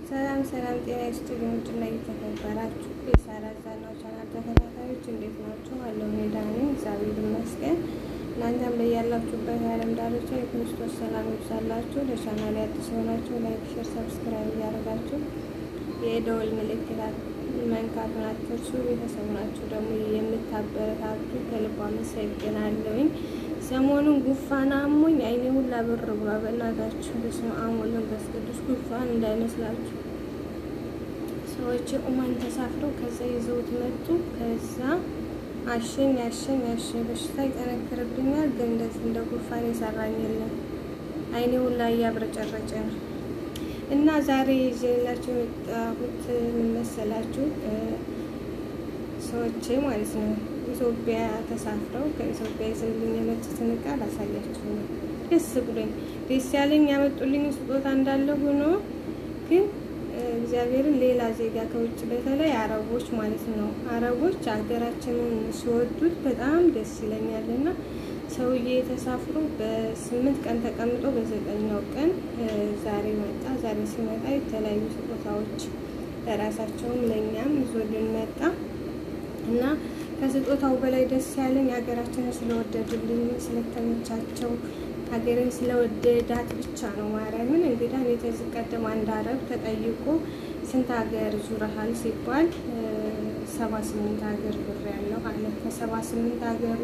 ሰላም ጤና ይስጥልኝ። ውድና እየተከበራችሁ የሳራ ዛናው ቻናል ተከታታዮች እንዴት ናችሁ? አለሁ እኔ ደህና ነኝ፣ እግዚአብሔር ይመስገን። እናንተም በያላችሁበት የዓለም ዳርቻ የክርስቶስ ሰላም ይብዛላችሁ። ለቻናሌ አዲስ ሆናችሁ ላይክ፣ ሼር፣ ሰብስክራይብ እያደረጋችሁ የደወል ምልክት መንካቱን አትርሱ። ቤተሰብ ናችሁ ደግሞ የምታበረታቱ ከልብ አመሰግናለሁኝ። ሰሞኑን ጉፋን አሞኝ አይኔ ሁላ ብር ብሏ። በእናታችሁ በስመ አብ ወወልድ ወመንፈስ ቅዱስ ጉፋን እንዳይመስላችሁ። ሰዎች ኡማን ተሳፍረው ከዛ ይዘውት መጡ። ከዛ አሸኝ በሽታ ይጠነክርብኛል፣ ግን እንደዚህ እንደ ጉፋን የሰራኝ የለም። አይኔ ሁላ እያብረጨረጨ ነው። እና ዛሬ ይዤላችሁ የመጣሁት ምን መሰላችሁ? ሰዎች ማለት ነው ኢትዮጵያ ተሳፍረው ከኢትዮጵያ ይዘውልኝ የመጡትን ዕቃ ላሳያችሁ ነው። ደስ ብሎኝ ደስ ያለኝ ያመጡልኝ ስጦታ እንዳለ ሆኖ ግን እግዚአብሔርን ሌላ ዜጋ ከውጭ በተለይ አረቦች ማለት ነው አረቦች ሀገራችንን ሲወዱት በጣም ደስ ይለኛልና ሰውዬ ተሳፍሮ በ8 ቀን ተቀምጦ በ9ኛው ቀን ዛሬ መጣ። ዛሬ ሲመጣ የተለያዩ ስጦታዎች ለራሳቸውም ለኛም ይዞልን መጣ እና ከስጦታው በላይ ደስ ያለኝ ሀገራችንን ስለወደዱልኝ ስለተመቻቸው ሀገርን ስለወደዳት ብቻ ነው። ማርያምን እንግዳ የተዚህ ቀደም አንድ አረብ ተጠይቆ ስንት ሀገር ዙረሃል ሲባል 78 ሀገር ዙር ያለው አለ። ከ78 ሀገሩ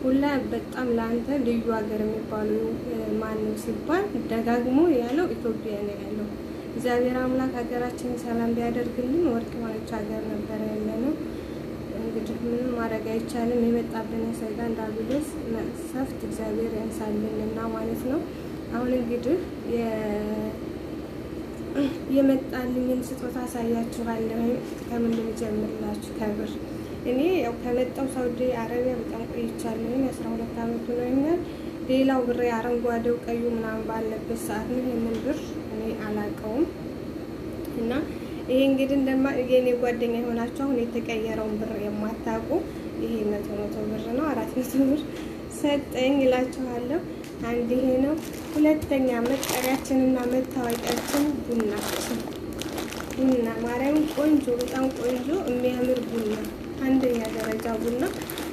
ሁላ በጣም ለአንተ ልዩ ሀገር የሚባለው ማነው ሲባል ደጋግሞ ያለው ኢትዮጵያ ነው ያለው። እግዚአብሔር አምላክ ሀገራችንን ሰላም ቢያደርግልን ወርቅ ማለች ሀገር ነበር ያለነው። እንግዲህ ምንም ማድረግ አይቻልም። የመጣብን ሰይጣን ዳቢሎስ መቅሰፍት እግዚአብሔር ያንሳልንና ማለት ነው። አሁን እንግዲህ የመጣልኝን ስጦታ አሳያችኋለሁ። ከምን ልጀምርላችሁ? ከብር እኔ ያው ከመጣው ሳውዲ አረቢያ በጣም ቆይቻለሁ። 12 አመቱ ነው ይሆናል። ሌላው ብር አረንጓዴው ቀዩ ምናምን ባለበት ሰዓት ነው። ይሄንን ብር እኔ አላውቀውም እና ይሄ እንግዲህ የኔ ጓደኛ የሆናችሁ አሁን የተቀየረውን ብር የማታውቁ ይሄ 100 ብር ነው። 400 ብር ሰጠኝ እላችኋለሁ። አንድ ይሄ ነው። ሁለተኛ መጠሪያችንና መታወቂያችን ቡና ማርያም ቆንጆ፣ በጣም ቆንጆ የሚያምር ቡና፣ አንደኛ ደረጃ ቡና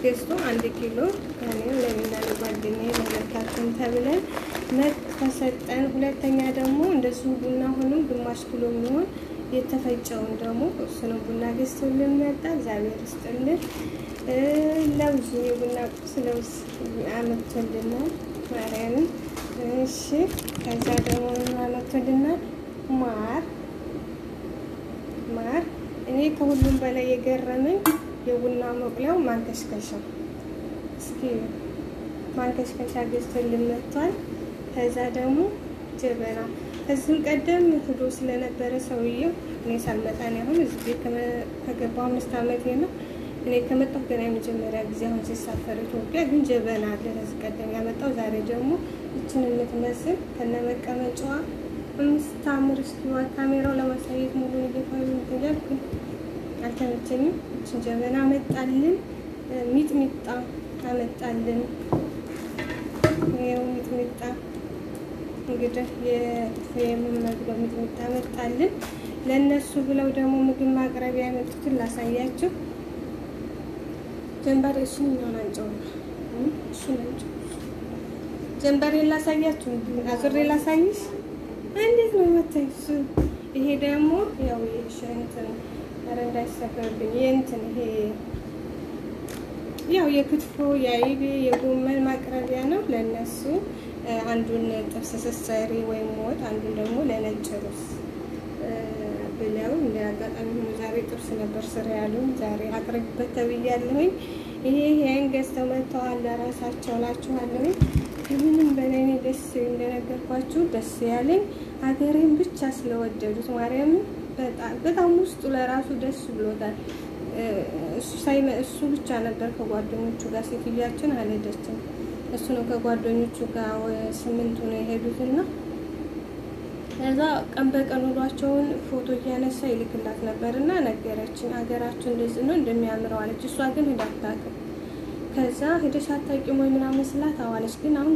ገዝቶ 1 ኪሎ እኔም ለሚና ለጓደኛዬ ለሁለታችን ተብለን ተሰጠን። ሁለተኛ ደግሞ እንደሱ ቡና ሆኖ ግማሽ ኪሎ የሚሆን የተፈጨውን ደግሞ እሱን ቡና ገዝቶልን መጣ። እግዚአብሔር ይስጥልን። ለውዝ የቡና ቁርስ ለውዝ አመቶልናል ማርያምን። እሺ ከዛ ደግሞ አመቶልናል ማር። እኔ ከሁሉም በላይ የገረመኝ የቡና መቁሊያው ማንከሽከሻ። እስኪ ማንከሽከሻ ገዝቶልን መጥቷል። ከዛ ደግሞ ጀበና ከዚህም ቀደም ሄዶ ስለነበረ ሰውየው እኔ ሳልመጣ ነው አሁን እዚህ ቤት ከገባሁ 5 አመቴ ነው። እኔ ከመጣሁ ገና የመጀመሪያ ጊዜ አሁን ሲሳፈር ኢትዮጵያ ግን ጀበና አለ ከዚህ ቀደም ያመጣው። ዛሬ ደግሞ እችን የምትመስል ከነመቀመጫዋ የምታምር እስኪዋ ካሜራው ለማሳየት ሙሉ እየፋዩ ይገኛል ግን አልተመቸኝም። እችን ጀበና አመጣልን። ሚጥሚጣ አመጣልን። ይሄው ሚጥሚጣ እንግዲህ የምንመግበው ሚጥሚጣ መጣልን። ለነሱ ብለው ደግሞ ምግብ ማቅረቢያ ያመጡትን ላሳያችሁ። ጀንበሬ እሱን አንጨው ጀንበሬ ላሳያችሁ። አዙሬ ላሳይሽ። እንዴት ነው መታይሱ? ይሄ ደግሞ ያው የሽንትን አረንዳ ይሰበርብኝ የእንትን ይሄ ያው የክትፎ የአይቤ የጎመን ማቅረቢያ ነው ለነሱ። አንዱን ጥብስ ስትሰሪ ወይም ወጥ፣ አንዱን ደግሞ ለነጭ ሩዝ ብለው እንደ አጋጣሚ ሆኖ ዛሬ ጥብስ ነበር ስራ ያሉኝ። ዛሬ አቅርብበት ተብያለሁኝ። ይሄ ያን ገዝተው መጥተዋል ለራሳቸው እላችኋለሁኝ። ከምንም በላይ እኔ ደስ እንደነገርኳችሁ ደስ ያለኝ ሀገሬን ብቻ ስለወደዱት ማርያምን በጣም ውስጡ ለራሱ ደስ ብሎታል። እሱ ብቻ ነበር ከጓደኞቹ ጋር፣ ሴትዮዋችን አልሄደችም። እሱ ነው ከጓደኞቹ ጋር 8 ነው የሄዱትና ከዛ ቀን በቀን ውሏቸውን ፎቶ እያነሳ ይልክላት ነበርና ነገረችኝ። ሀገራችን እንደዚህ ነው እንደሚያምረው አለች። እሷ ግን ሄዳ አታውቅም። ከዛ ሄደሽ አታውቂም ወይ ምናምን ስላት አዋለች። ግን አሁን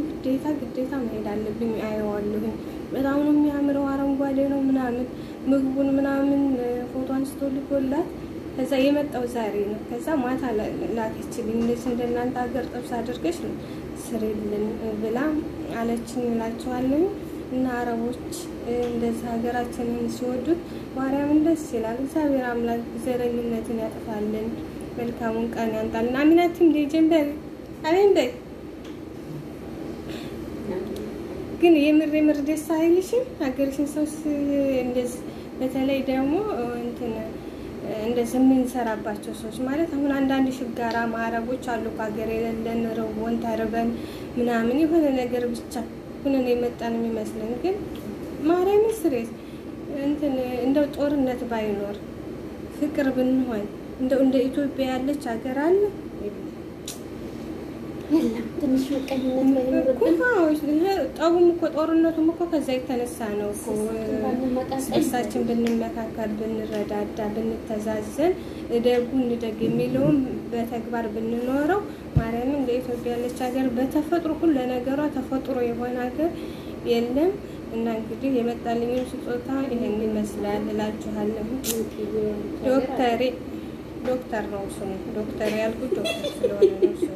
ግዴታ መሄድ አለብኝ አየዋለሁኝ። በጣም ነው የሚያምረው፣ አረንጓዴ ነው ምናምን ምግቡን ምናምን ፎቶ አንስቶ ልኮላት ከዛ የመጣው ዛሬ ነው። ከዛ ማታ ላከችልኝ እንደዚህ እንደናንተ ሀገር ጥብስ አድርገሽ ነው ስሪልን ብላ አለችኝ እላችኋለሁ። እና አረቦች እንደዚህ ሀገራችንን ሲወዱት ማርያምን ደስ ይላል። እግዚአብሔር አምላክ ዘረኝነትን ያጥፋልን፣ መልካሙን ቀን ያንጣልን። አሚናትም ሌጀንደሪ አሜን በይ። ግን የምር ደስ አይልሽም? ሀገርሽን ሰው እንደዚህ በተለይ ደግሞ እንትን እንደዚህ የምንሰራባቸው ሰዎች ማለት አሁን አንዳንድ ሽጋራ ማረቦች አሉ ከሀገር የሌለን ርቦን ተርበን ምናምን የሆነ ነገር ብቻ ሁነን የመጣን የሚመስለን። ግን ማርያም ስሬት እንትን እንደው ጦርነት ባይኖር ፍቅር ብንሆን እንደው እንደ ኢትዮጵያ ያለች ሀገር አለ የለም። ትንሽ መቀኝነት ባይኖርብን ጠቡም እኮ ጦርነቱም እኮ ከዛ የተነሳ ነው እኮ። እርሳችን ብንመካከል፣ ብንረዳዳ፣ ብንተዛዘን እደጉ እንደግ የሚለውን በተግባር ብንኖረው ማርያምን እንደ ኢትዮጵያ ያለች ሀገር በተፈጥሮ ሁሉ ለነገሯ ተፈጥሮ የሆነ ሀገር የለም። እና እንግዲህ የመጣልኝም ስጦታ ይሄን ይመስላል እላችኋለሁ። ዶክተር ነው ስሙ። ዶክተር ያልኩት ዶክተር ስለሆነ ነው ስሙ።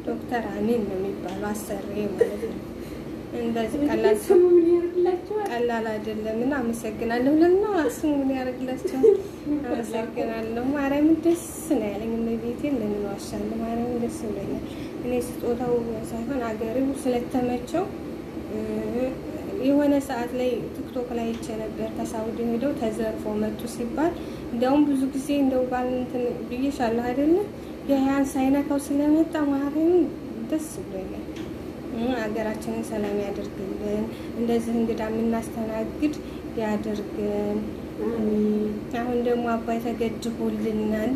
ዶክተር አሚን ነው የሚባለው አሰሪ ማለት ነው። እንደዚህ ቀላል አይደለም። እና አመሰግናለሁ። ለና ስሙ ምን ያደርግላችሁ? አመሰግናለሁ። ማርያም ደስ ነው ያለኝ። እመቤቴ ለምን ዋሻለሁ? ማርያም ደስ ብሎኛል። እኔ ስጦታው ሳይሆን አገሬው ስለተመቸው የሆነ ሰዓት ላይ ቲክቶክ ላይ አይቼ ነበር። ከሳውዲ ሄደው ተዘርፎ መጡ ሲባል እንደውም ብዙ ጊዜ እንደው ባል እንትን ብዬሻለሁ አይደለ? የያን ሳይነካው ስለመጣ ማርያም ደስ ብሎኛል። ሀገራችንን ሰላም ያደርግልን፣ እንደዚህ እንግዳ የምናስተናግድ ያደርግን። አሁን ደግሞ አባይ ተገድቦልናል።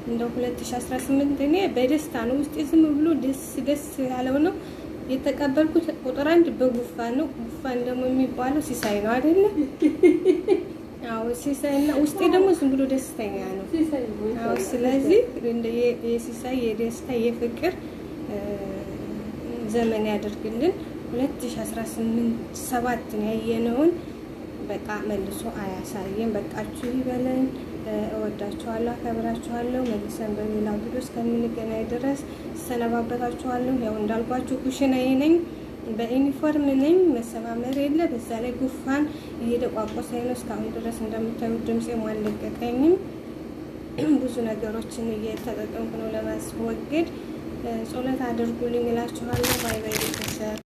እንደው 2018 እኔ በደስታ ነው ውስጤ ዝም ብሎ ደስ ያለው ነው የተቀበልኩት። ቁጥር 1 በጉፋን ነው። ጉፋን ደግሞ የሚባለው ሲሳይ ነው አይደለ? አዎ ሲሳይና ውስጤ ደግሞ ዝም ብሎ ደስተኛ ነው። አዎ ስለዚህ የሲሳይ የደስታ የፍቅር ዘመን ያደርግልን። 2018 7 ያየነውን በቃ መልሶ አያሳየን። በቃችሁ ይበለን። እወዳችኋለሁ፣ አከብራችኋለሁ። መልሰን በሌላ ቪዲዮ እስከምንገናኝ ድረስ ሰነባበታችኋለሁ። ያው እንዳልኳችሁ ኩሽናዬ ነኝ፣ በዩኒፎርም ነኝ፣ መሰማመር የለ። በዛ ላይ ጉፋን እየደቋቆሰኝ ነው እስካሁን ድረስ እንደምታዩት። ድምፄም አልለቀቀኝም። ብዙ ነገሮችን እየተጠቀምኩ ነው ለማስወገድ። ጸሎት አድርጉልኝ እላችኋለሁ። ባይ ባይ ቤተሰብ።